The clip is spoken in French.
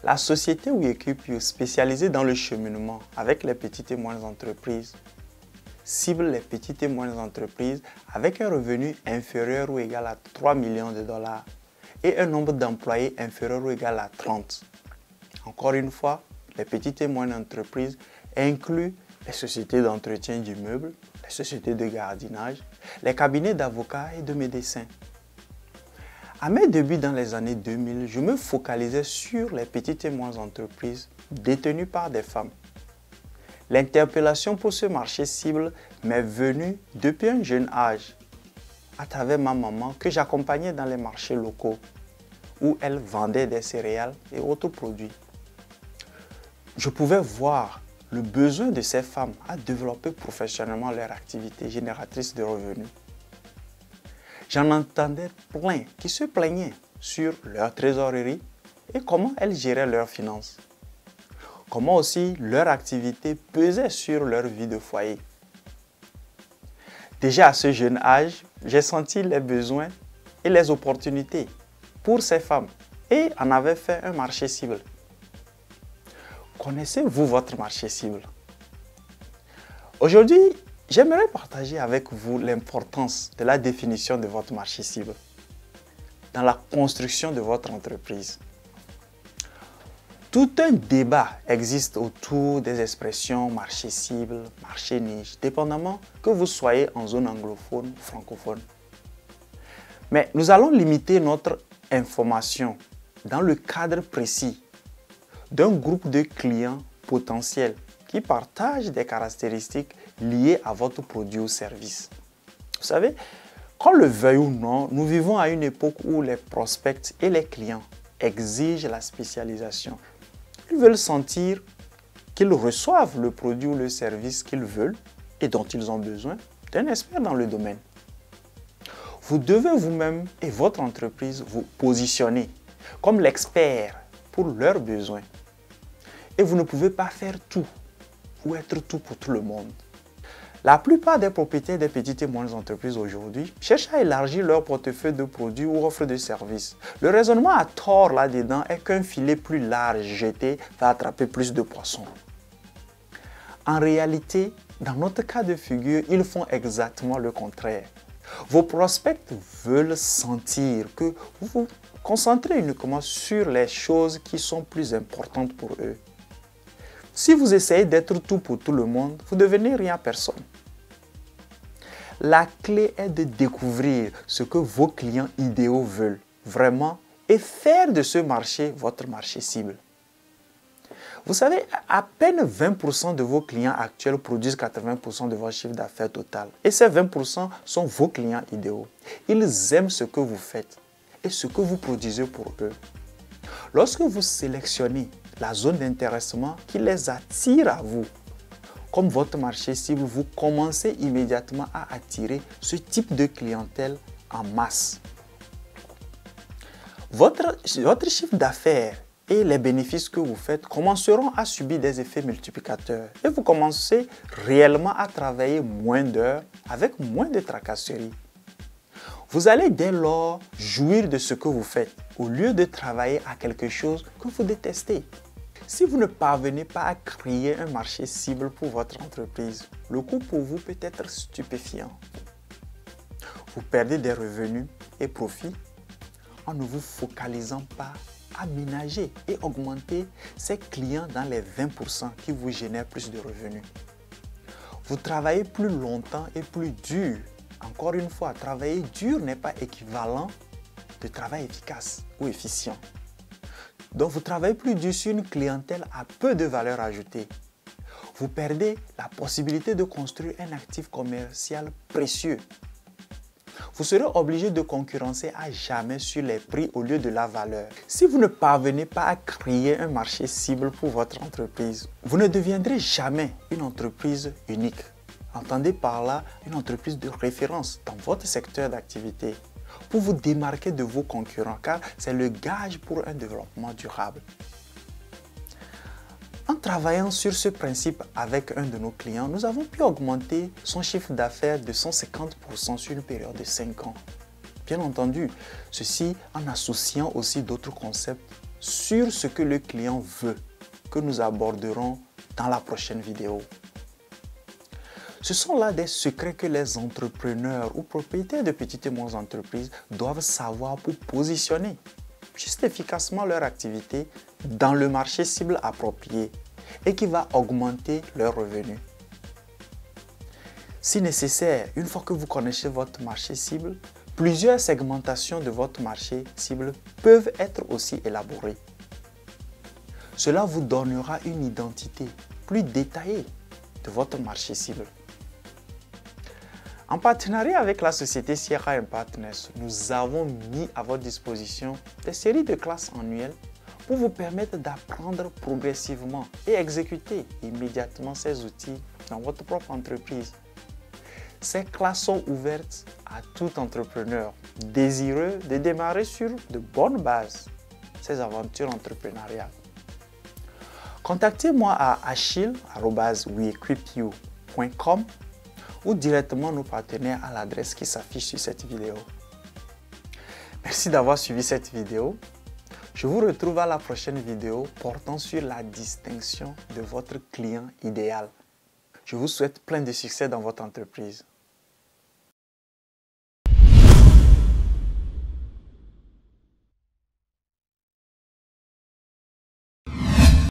La société WeEquip spécialisée dans le cheminement avec les petites et moyennes entreprises cible les petites et moyennes entreprises avec un revenu inférieur ou égal à 3 millions de dollars et un nombre d'employés inférieur ou égal à 30. Encore une fois, les petites et moyennes entreprises incluent les sociétés d'entretien d'immeubles, les sociétés de gardiennage, les cabinets d'avocats et de médecins. À mes débuts dans les années 2000, je me focalisais sur les petites et moyennes entreprises détenues par des femmes. L'interpellation pour ce marché cible m'est venue depuis un jeune âge, à travers ma maman que j'accompagnais dans les marchés locaux, où elle vendait des céréales et autres produits. Je pouvais voir le besoin de ces femmes à développer professionnellement leur activité génératrice de revenus. J'en entendais plein qui se plaignaient sur leur trésorerie et comment elles géraient leurs finances. Comment aussi leur activité pesait sur leur vie de foyer. Déjà à ce jeune âge, j'ai senti les besoins et les opportunités pour ces femmes et en avais fait un marché cible. Connaissez-vous votre marché cible? Aujourd'hui, j'aimerais partager avec vous l'importance de la définition de votre marché cible dans la construction de votre entreprise. Tout un débat existe autour des expressions marché cible, marché niche, dépendamment que vous soyez en zone anglophone ou francophone. Mais nous allons limiter notre information dans le cadre précis d'un groupe de clients potentiels qui partagent des caractéristiques liées à votre produit ou service. Vous savez, qu'on le veuille ou non, nous vivons à une époque où les prospects et les clients exigent la spécialisation. Ils veulent sentir qu'ils reçoivent le produit ou le service qu'ils veulent et dont ils ont besoin d'un expert dans le domaine. Vous devez vous-même et votre entreprise vous positionner comme l'expert pour leurs besoins. Et vous ne pouvez pas faire tout ou être tout pour tout le monde. La plupart des propriétaires des petites et moyennes entreprises aujourd'hui cherchent à élargir leur portefeuille de produits ou offres de services. Le raisonnement à tort là-dedans est qu'un filet plus large jeté va attraper plus de poissons. En réalité, dans notre cas de figure, ils font exactement le contraire. Vos prospects veulent sentir que vous vous concentrez uniquement sur les choses qui sont plus importantes pour eux. Si vous essayez d'être tout pour tout le monde, vous devenez rien à personne. La clé est de découvrir ce que vos clients idéaux veulent vraiment et faire de ce marché votre marché cible. Vous savez, à peine 20% de vos clients actuels produisent 80% de votre chiffre d'affaires total. Et ces 20% sont vos clients idéaux. Ils aiment ce que vous faites et ce que vous produisez pour eux. Lorsque vous sélectionnez la zone d'intéressement qui les attire à vous, comme votre marché cible, vous commencez immédiatement à attirer ce type de clientèle en masse. Votre chiffre d'affaires et les bénéfices que vous faites commenceront à subir des effets multiplicateurs et vous commencez réellement à travailler moins d'heures avec moins de tracasseries. Vous allez dès lors jouir de ce que vous faites au lieu de travailler à quelque chose que vous détestez. Si vous ne parvenez pas à créer un marché cible pour votre entreprise, le coût pour vous peut être stupéfiant. Vous perdez des revenus et profits en ne vous focalisant pas à ménager et augmenter ces clients dans les 20% qui vous génèrent plus de revenus. Vous travaillez plus longtemps et plus dur. Encore une fois, travailler dur n'est pas équivalent de travail efficace ou efficient. Donc, vous travaillez plus dur sur une clientèle à peu de valeur ajoutée. Vous perdez la possibilité de construire un actif commercial précieux. Vous serez obligé de concurrencer à jamais sur les prix au lieu de la valeur. Si vous ne parvenez pas à créer un marché cible pour votre entreprise, vous ne deviendrez jamais une entreprise unique. Entendez par là une entreprise de référence dans votre secteur d'activité pour vous démarquer de vos concurrents, car c'est le gage pour un développement durable. En travaillant sur ce principe avec un de nos clients, nous avons pu augmenter son chiffre d'affaires de 150% sur une période de 5 ans. Bien entendu, ceci en associant aussi d'autres concepts sur ce que le client veut, que nous aborderons dans la prochaine vidéo. Ce sont là des secrets que les entrepreneurs ou propriétaires de petites et moyennes entreprises doivent savoir pour positionner juste efficacement leur activité dans le marché cible approprié et qui va augmenter leurs revenus. Si nécessaire, une fois que vous connaissez votre marché cible, plusieurs segmentations de votre marché cible peuvent être aussi élaborées. Cela vous donnera une identité plus détaillée de votre marché cible. En partenariat avec la société Sierra Partners, nous avons mis à votre disposition des séries de classes annuelles pour vous permettre d'apprendre progressivement et exécuter immédiatement ces outils dans votre propre entreprise. Ces classes sont ouvertes à tout entrepreneur désireux de démarrer sur de bonnes bases ses aventures entrepreneuriales. Contactez-moi à achille@weequipyou.com ou directement nos partenaires à l'adresse qui s'affiche sur cette vidéo. Merci d'avoir suivi cette vidéo. Je vous retrouve à la prochaine vidéo portant sur la distinction de votre client idéal. Je vous souhaite plein de succès dans votre entreprise.